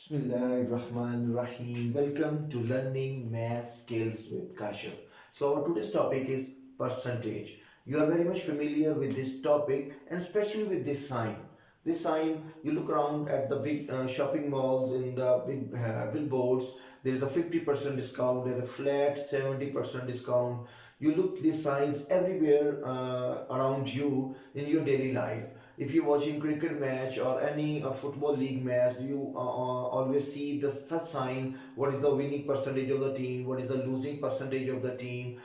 Bismillahirrahmanirrahim. Welcome to Learning Math Skills with Kashif. So our today's topic is percentage. You are very much familiar with this topic and especially with this sign. This sign, you look around at the big shopping malls in the big billboards. There is a 50% discount, there is a flat 70% discount. You look these signs everywhere around you in your daily life. If you're watching cricket match or any football league match, you always see the such sign. What is the winning percentage of the team? What is the losing percentage of the team?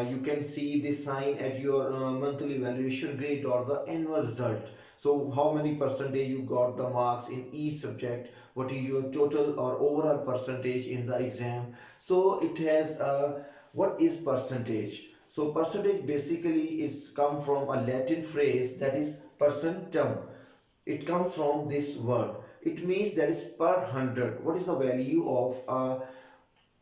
You can see this sign at your monthly evaluation grade or the annual result. So how many percentage you got the marks in each subject? What is your total or overall percentage in the exam? So it has what is percentage? So percentage basically is come from a Latin phrase that is percentum. It comes from this word. It means that is per hundred. What is the value of a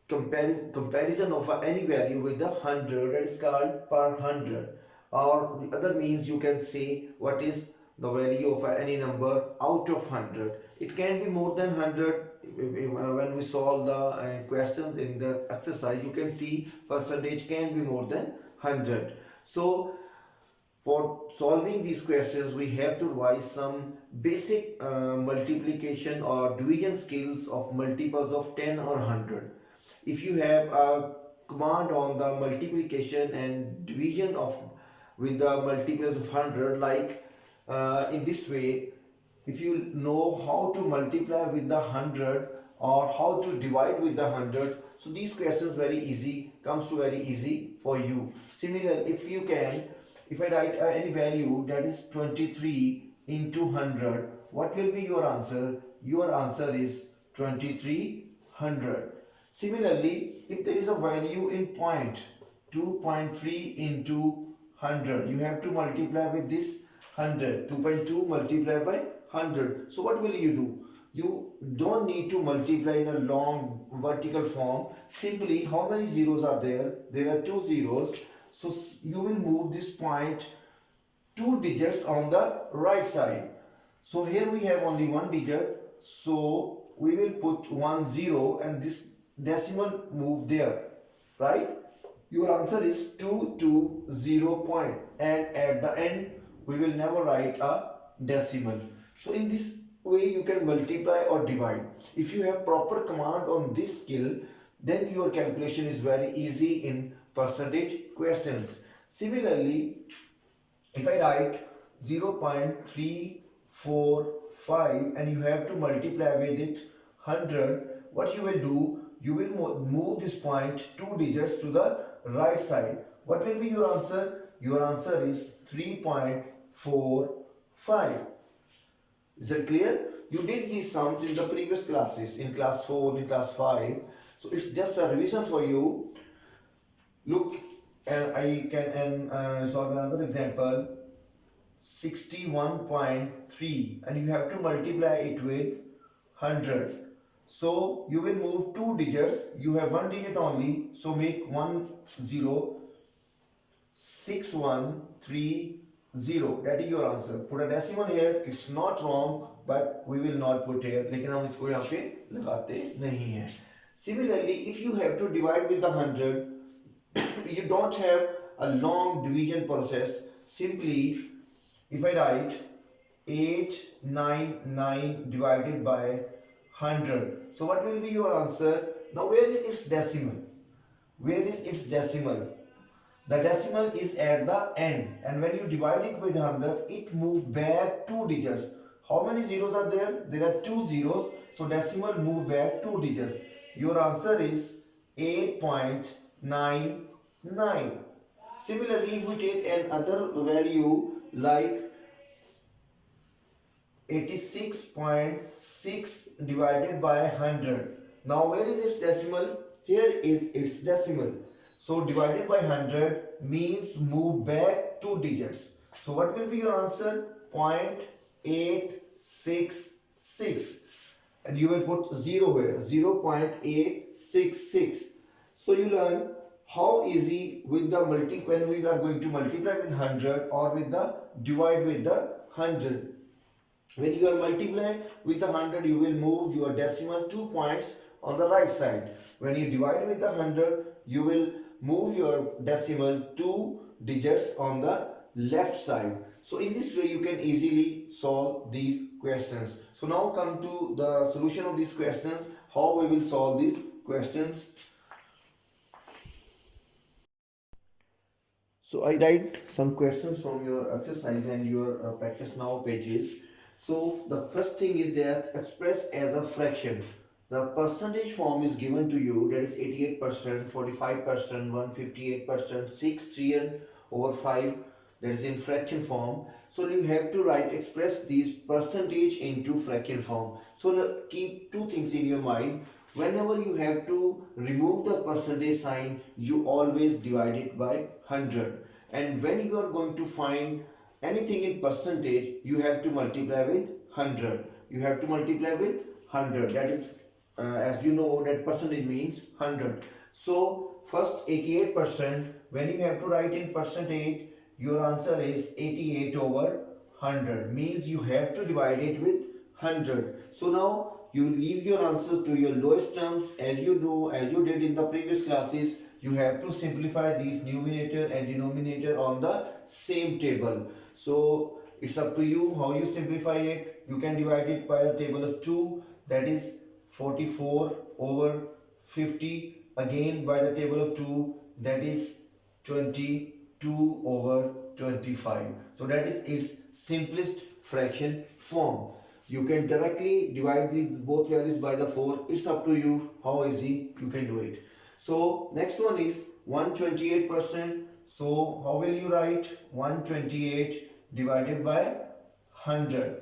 comparison of any value with the hundred? That is called per hundred. Or the other means you can say what is the value of any number out of 100. It can be more than 100. When we solve the questions in the exercise, you can see percentage can be more than 100. So for solving these questions, we have to revise some basic multiplication or division skills of multiples of 10 or 100. If you have a command on the multiplication and division of with the multiples of 100, like in this way, if you know how to multiply with the 100 or how to divide with the 100, so these questions very easy, comes to very easy for you. Similar, if I write any value that is 23 into 100, what will be your answer? Your answer is 2300. Similarly, if there is a value in point, 2.3 into 100, you have to multiply with this 100. 2.2 multiplied by 100. So what will you do? You don't need to multiply in a long vertical form. Simply, how many zeros are there? There are 2 zeros. So you will move this point 2 digits on the right side. So here we have only 1 digit. So we will put 1 0 and this decimal move there. Right? Your answer is 220 point. And at the end, we will never write a decimal. So in this way you can multiply or divide. If you have proper command on this skill, then your calculation is very easy in percentage questions. Similarly, if I write 0.345 and you have to multiply with it 100, what you will do? You will move this point 2 digits to the right side. What will be your answer? Your answer is 3.45. Is that clear? You did these sums in the previous classes, in class 4, in class 5. So it's just a revision for you. Look, I can solve another example. 61.3 and you have to multiply it with 100. So you will move 2 digits. You have 1 digit only. So make 1 0. 6130. That is your answer. Put a decimal here. It's not wrong, but we will not put here. लेकिन हम इसको यहाँ पे लगाते नहीं हैं. Similarly, if you have to divide with the 100, you don't have a long division process. Simply, if I write 899 divided by 100, so what will be your answer? Now, where is its decimal? Where is its decimal? The decimal is at the end, and when you divide it with 100, it moves back 2 digits. How many zeros are there? There are 2 zeros, so decimal move back 2 digits. Your answer is 8.99. Similarly, if we take another value like 86.6 divided by 100. Now, where is its decimal? Here is its decimal. So divided by 100 means move back 2 digits. So what will be your answer? 0.866. And you will put 0 here. 0.866. So you learn how easy with the when we are going to multiply with 100 or with the divide with the 100. When you are multiply with 100, you will move your decimal 2 points on the right side. When you divide with 100, you will move your decimal 2 digits on the left side. So in this way you can easily solve these questions. So now come to the solution of these questions, how we will solve these questions. So I write some questions from your exercise and your practice now pages. So the first thing is that express as a fraction. The percentage form is given to you, that is 88%, 45%, 158%, 6, 3 and over 5, that is in fraction form. So you have to write express these percentage into fraction form. So keep two things in your mind. Whenever you have to remove the percentage sign, you always divide it by 100. And when you are going to find anything in percentage, you have to multiply with 100. You have to multiply with 100. That is, as you know, that percentage means 100. So first 88%, when you have to write in percentage, your answer is 88 over 100. Means you have to divide it with 100. So now you leave your answers to your lowest terms. As you do, as you did in the previous classes, you have to simplify these numerator and denominator on the same table. So it's up to you how you simplify it. You can divide it by the table of 2, that is 44 over 50, again by the table of 2, that is 22 over 25. So that is its simplest fraction form. You can directly divide these both values by the 4. It's up to you how easy you can do it. So next one is 128%. So how will you write 128 divided by 100?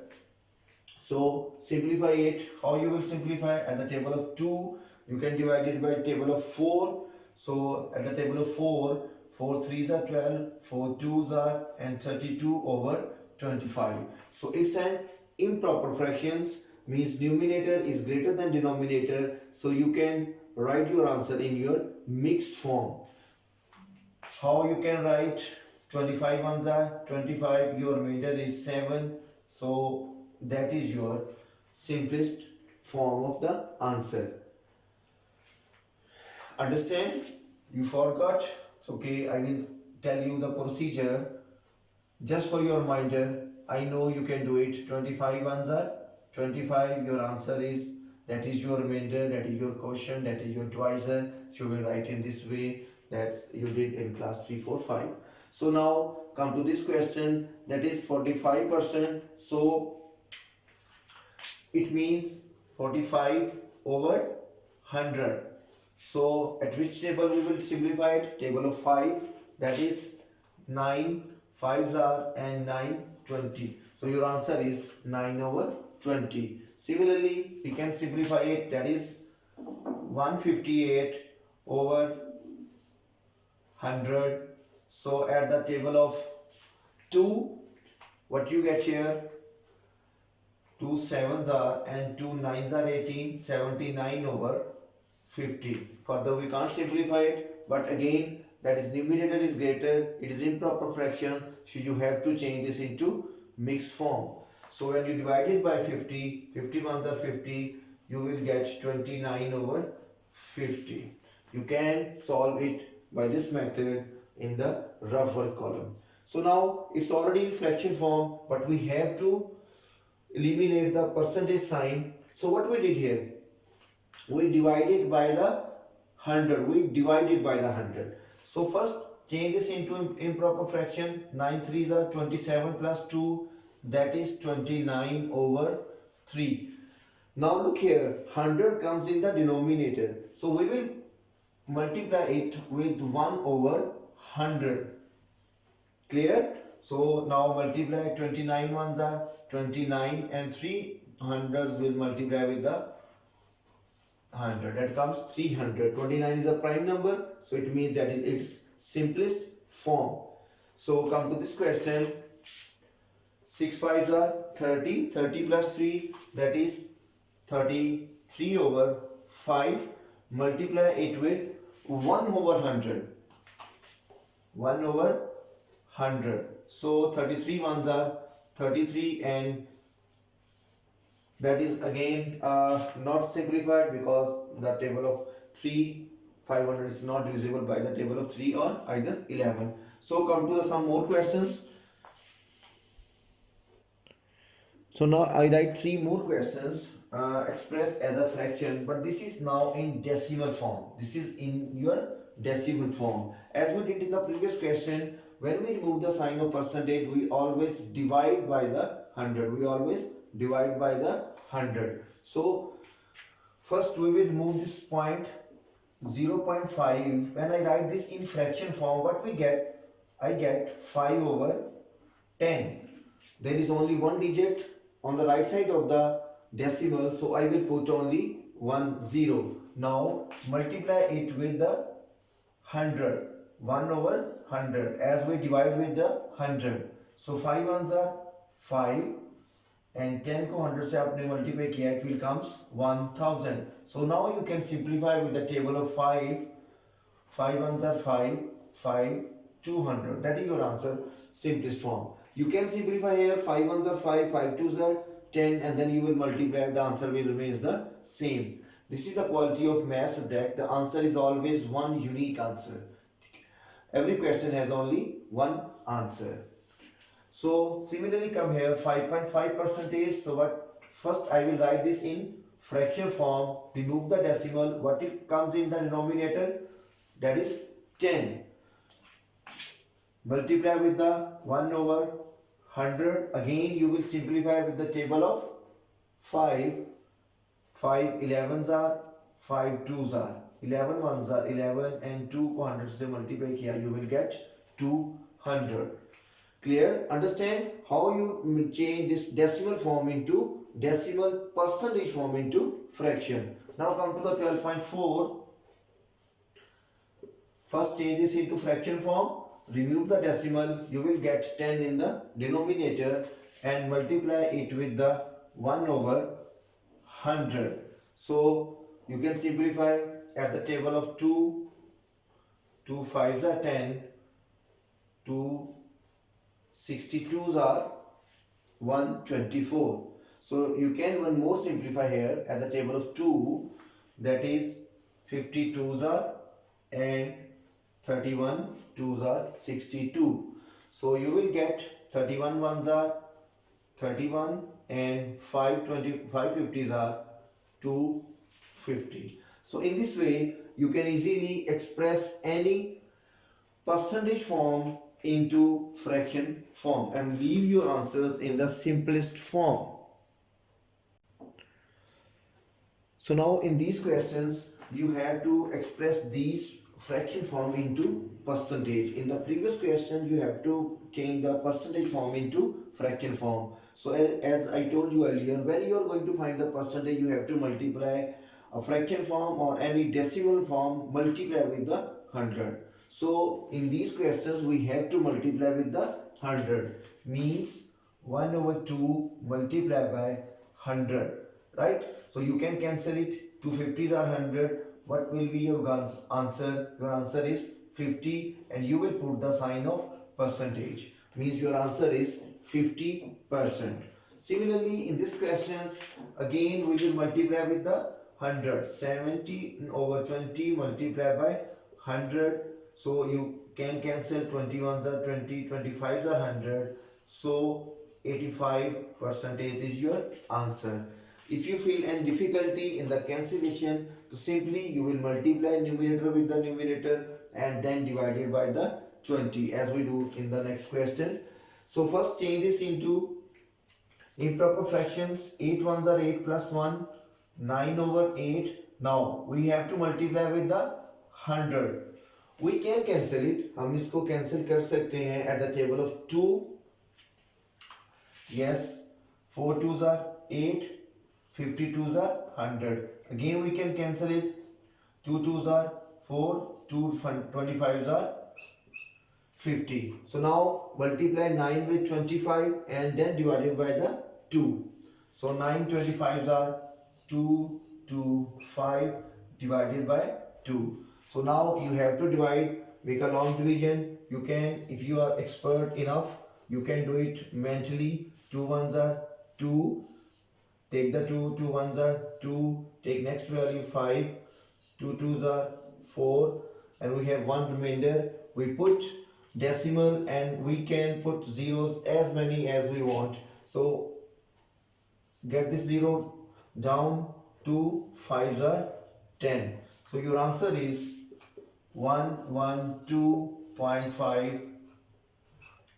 So simplify it. How you will simplify? At the table of 2, you can divide it by table of 4. So at the table of 4, 4 3s are 12, 4 2s are and 32 over 25. So it's an improper fractions, means numerator is greater than denominator. So you can write your answer in your mixed form. How you can write? 25 ones are 25, your remainder is 7. So that is your simplest form of the answer. Understand? You forgot? Okay, I will tell you the procedure just for your reminder. I know you can do it. 25 ones are 25, your answer is, that is your remainder, that is your quotient, that is your divisor. You will write in this way that you did in class 3, 4, 5. So now come to this question, that is 45%. So it means 45 over 100. So at which table we will simplify it? Table of 5, that is 9, 5s are and 9, 20. So your answer is 9 over 20. Similarly, we can simplify it, that is 158 over 100. So at the table of 2, what you get here? 2 7s are and 2 9s are 18, 79 over 50. Further we can't simplify it, but again that is numerator is greater, it is improper fraction, so you have to change this into mixed form. So when you divide it by 50, 51s are 50, you will get 29 over 50. You can solve it by this method in the rough work column. So now it's already in fraction form, but we have to eliminate the percentage sign. So what we did here? We divided by the 100. We divided by the 100. So first change this into improper fraction. 9 3s are 27 plus 2, that is 29 over 3. Now look here, 100 comes in the denominator. So we will multiply it with 1 over 100. Clear? So now multiply, 29 ones are 29 and 3 hundreds will multiply with the 100. That comes 300. 29 is a prime number, so it means that is its simplest form. So come to this question. 6 5s are 30. 30 plus 3, that is 33 over 5. Multiply it with 1 over 100. 1 over 100. So 33 ones are 33 and That is again not simplified because the table of 3 500 is not divisible by the table of 3 or either 11. So come to some more questions. So now I write three more questions expressed as a fraction, but this is now in decimal form. This is in your decimal form. As we did in the previous question, when we remove the sign of percentage, we always divide by the 100. We always divide by the 100. So first we will remove this point 0.5. When I write this in fraction form, what we get? I get 5 over 10. There is only one digit on the right side of the decimal, so I will put only 1 0. Now multiply it with the 100. 1 over 100 as we divide with the 100. So 5 ones are 5 and 10 को 100 से आपने multiply किया, it will comes 1000. So now you can simplify with the table of 5. 5 ones are 5, 5, 200. That is your answer, simplest form. You can simplify here, 5 ones are 5, 5 twos are 10, and then you will multiply, the answer will remain the same. This is the quality of math subject. The answer is always one unique answer. Every question has only one answer. So similarly come here 5.5 percentage. So what, first I will write this in fraction form, remove the decimal, what it comes in the denominator, that is 10. Multiply with the 1 over 100. Again you will simplify with the table of 5. 5 11s are 5 2s are 11 ones are 11 and 2 को 100 से multiply किया, you will get 200. Clear? Understand how you change this decimal form into decimal percentage form into fraction. Now come to the 12.4. First change this into fraction form. Remove the decimal. You will get 10 in the denominator and multiply it with the 1 over 100. So you can simplify at the table of 2. 2 5s are 10. 2 62s are 124. So you can one more simplify here at the table of 2, that is 52s are and 31 2s are 62. So you will get 31 ones are 31 and 550s are 250. So in this way you can easily express any percentage form into fraction form and leave your answers in the simplest form. So now in these questions you have to express these fraction form into percentage. In the previous question you have to change the percentage form into fraction form. So as I told you earlier, when you are going to find the percentage, you have to multiply a fraction form or any decimal form, multiply with the 100. So in these questions we have to multiply with the 100, means 1 over 2 multiplied by 100, right? So you can cancel it. 250s are 100. What will be your answer? Your answer is 50 and you will put the sign of percentage, means your answer is 50%. Similarly in this questions again we will multiply with the 100. 70 over 20 multiplied by 100. So you can cancel 21s are 20, 25s are 100. So 85% is your answer. If you feel any difficulty in the cancellation, so simply you will multiply numerator with the numerator and then divide it by the 20 as we do in the next question. So first change this into improper fractions. 8 ones are 8 plus 1, 9 over 8. Now we have to multiply with the 100. We can cancel it. हम इसको cancel कर सकते हैं at the table of 2. Yes, 4 2s are 8, 52s are 100. Again we can cancel it. 2 2s are 4, 2 25s are 50. So now multiply 9 with 25 and then divide it by the 2. So 9 25s are 2, 2, 5 divided by 2. So now you have to divide, make a long division. You can, if you are expert enough, you can do it mentally. 2 ones are 2, take the 2, 2 ones are 2, take next value 5, 2 twos are 4, and we have one remainder. We put decimal and we can put zeros as many as we want. So get this 0 down to 5s are 10. So your answer is 112.5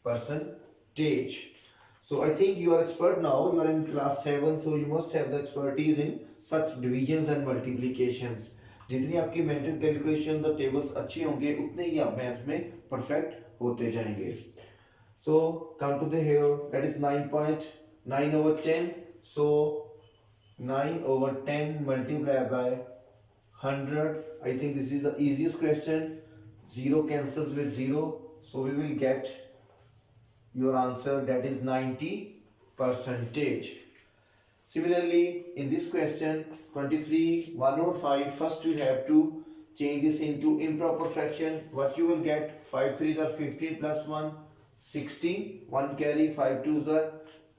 percentage. So I think you are expert now. You are in class 7, so you must have the expertise in such divisions and multiplications. जितनी आपकी mental calculation the tables अच्छी होंगे उतने ही आप maths में perfect होते जाएंगे. So come to the here, that is 9.9 over 10. So 9 over 10 multiplied by 100. I think this is the easiest question. 0 cancels with 0. So we will get your answer, that is 90 percentage. Similarly, in this question 23 1 over 5, first you have to change this into improper fraction. What you will get, 5 3s are 15 plus 1 16, 1 carry, 5 2s are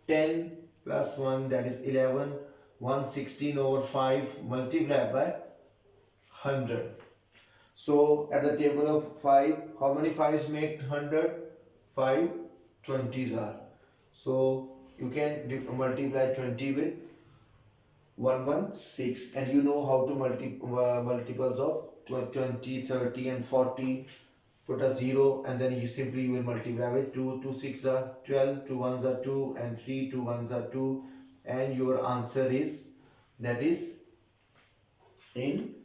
10 plus 1, that is 11, 116 over 5 multiplied by 100. So at the table of 5, how many 5s make 100? 5 20s are. So you can multiply 20 with 116, and you know how to multiples of 20, 30 and 40. Put a 0 and then you simply will multiply with 2, 2 6 are 12, 2 1s are 2 and 3, 2 1s are 2, and your answer is, that is in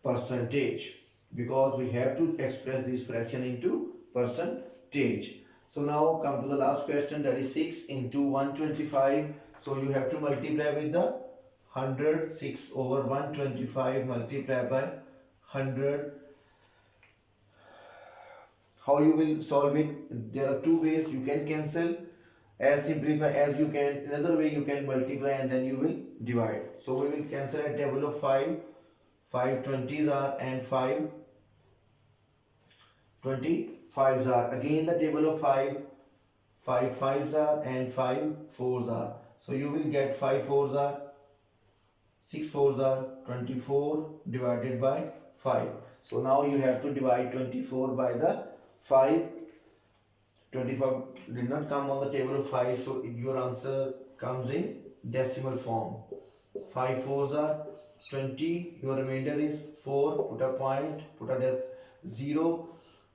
percentage, because we have to express this fraction into percentage. So now come to the last question, that is 6 into 125. So you have to multiply with the 100. 6 over 125 multiplied by 100. How you will solve it? There are two ways. You can cancel as simplify as you can. Another way, you can multiply and then you will divide. So we will cancel at table of 5. 5 20s are and 5 25s are. Again the table of 5. 5 5s are and 5 4s are. So you will get 5 4s are 6 4s are 24 divided by 5. So now you have to divide 24 by the 5. 25 did not come on the table of 5, so your answer comes in decimal form. 5 4s are 20, your remainder is 4, put a point, put a 0,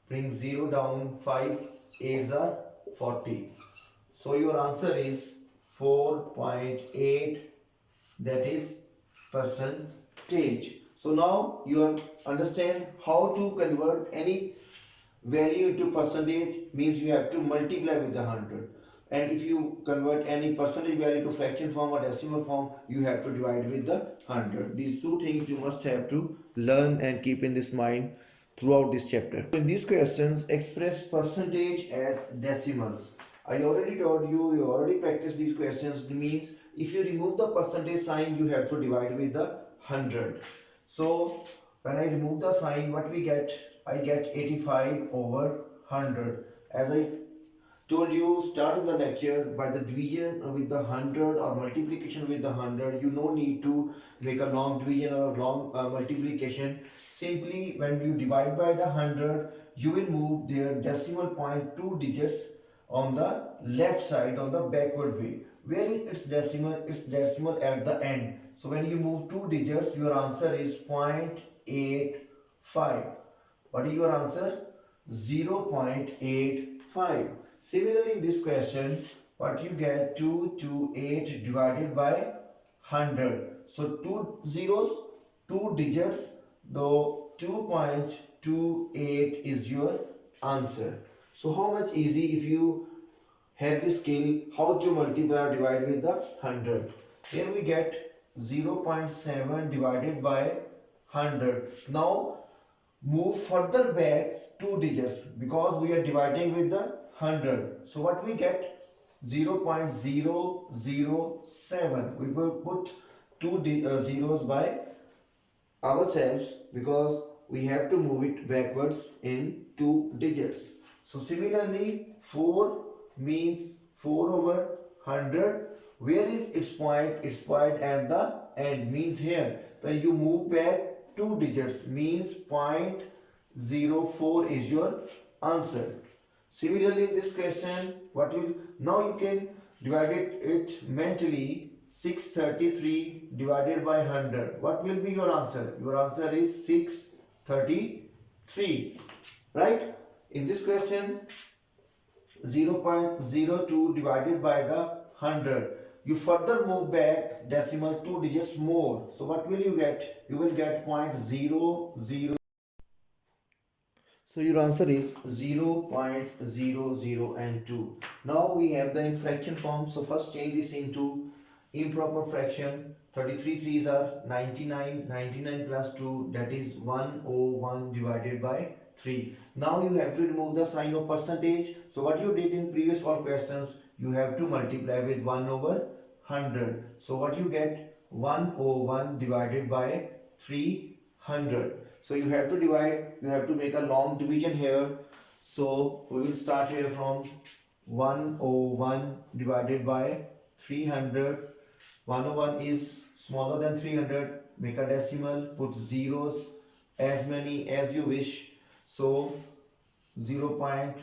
bring 0 down, 5 8s are 40. So your answer is 4.8, that is percentage. So now you understand how to convert any value into percentage. Means you have to multiply with the 100, and if you convert any percentage value to fraction form or decimal form, you have to divide with the 100. These two things you must have to learn and keep in this mind throughout this chapter. In these questions, express percentage as decimals. I already told you, you already practiced these questions. It means if you remove the percentage sign, you have to divide with the 100. So when I remove the sign, what we get? I get 85 over 100. As I told you start in the lecture, by the division with the 100 or multiplication with the 100, you no need to make a long division or long multiplication. Simply when you divide by the 100, you will move their decimal point 2 digits on the left side on the backward way. Where is its decimal? Its decimal at the end. So when you move 2 digits, your answer is 0.85. What is your answer? 0.85. Similarly, in this question, what you get? 228 divided by 100. So 2 zeros, 2 digits, though 2.28 is your answer. So how much easy if you have the skill how to multiply or divide with the 100. Here we get 0.7 divided by 100. Now move further back 2 digits because we are dividing with the 100. So what we get? 0.007. We will put 2 zeros by ourselves because we have to move it backwards in 2 digits. So similarly, 4 means 4 over 100. Where is its point? Its point at the end, means here. Then you move back 2 digits, means point 04 is your answer. Similarly, in this question, what will now you can divide it mentally. 633 divided by 100. What will be your answer? Your answer is 633. Right? In this question, 0.02 divided by the 100. You further move back decimal 2 digits more. So what will you get? You will get 0.00. So your answer is 0.00 and 2. Now we have the in fraction form. So first change this into improper fraction. 33 threes are 99. 99 plus 2, that is 101 divided by 3. Now you have to remove the sign of percentage. So what you did in previous all questions, you have to multiply with 1 over 100. So what you get? 101 divided by 300. So you have to divide, you have to make a long division here. So we will start here from 101 divided by 300. 101 is smaller than 300. Make a decimal, put zeros as many as you wish. So 0 point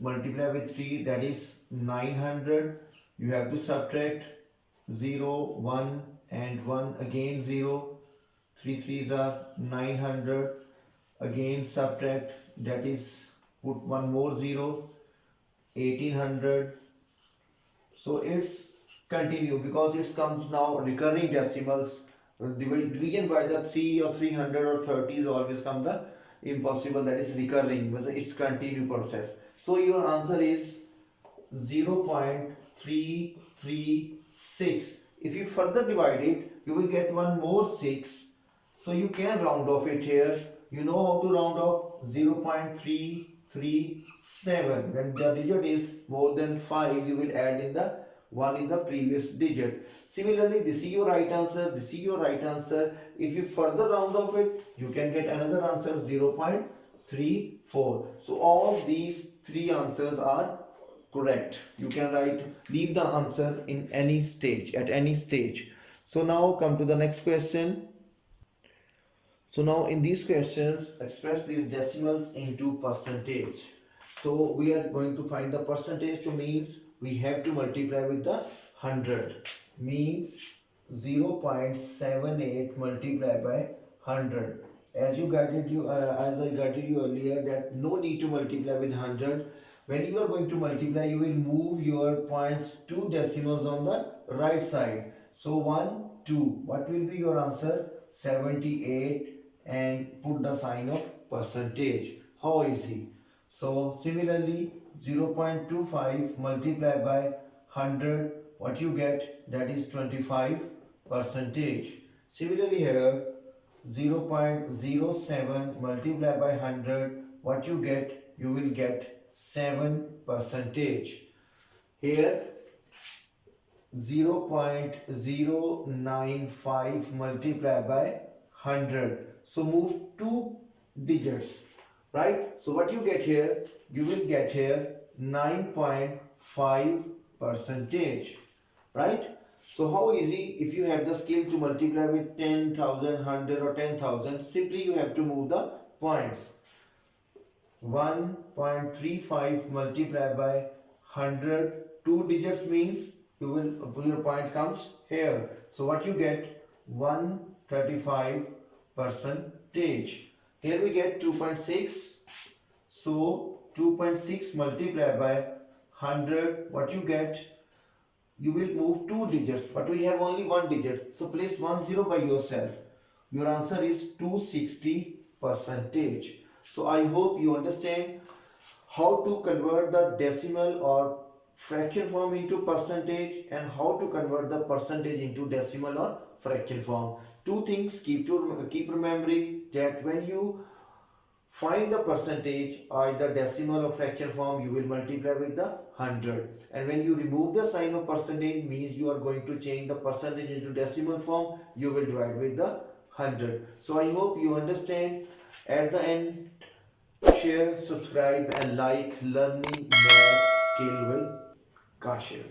multiply with 3, that is 900. You have to subtract 0, 1 and 1, again 0. 3 threes are 900. Again subtract, that is put one more 0, 1800. So it's continue because it comes now recurring decimals. Division by the 3 or 300 or 30 is always come the impossible, that is recurring, it's continue process. So your answer is 0.336. If you further divide it, you will get one more 6. So you can round off it here. You know how to round off. 0.337. When the digit is more than 5, you will add in the 1 in the previous digit. Similarly, this is your right answer. This is your right answer. If you further round off it, you can get another answer, 0.34. So all these three answers are correct. You can leave the answer in any stage, at any stage. So now come to the next question. So now in these questions, express these decimals into percentage. So we are going to find the percentage, to means we have to multiply with the 100. Means 0.78 multiplied by 100. As I guided you earlier, that no need to multiply with 100. When you are going to multiply, you will move your points 2 decimals on the right side. So 1, 2. What will be your answer? 78, and put the sign of percentage. How easy? So similarly, 0.25 multiplied by 100, what you get? That is 25 percentage. Similarly here, 0.07 multiplied by 100, what you get? You will get 7 percentage. Here 0.095 multiplied by 100. So move 2 digits, right? So what you get here? You will get here 9.5 percentage, right? So how easy? If you have the skill to multiply with 10,000, 100 or 10,000, simply you have to move the points. 1.35 multiplied by 100, 2 digits means your point comes here. So what you get? 135 percentage. Here we get 2.6. So 2.6 multiplied by 100, what you get? You will move 2 digits, but we have only 1 digit. So place 1 0 by yourself. Your answer is 260 percentage. So I hope you understand how to convert the decimal or fraction form into percentage, and how to convert the percentage into decimal or fraction form. Two things keep remembering, that when you find the percentage or the decimal or fraction form, you will multiply with the 100, and when you remove the sign of percentage, means you are going to change the percentage into decimal form, you will divide with the 100. So I hope you understand. At the end, share, subscribe and like Learning Math Skill with Kashif.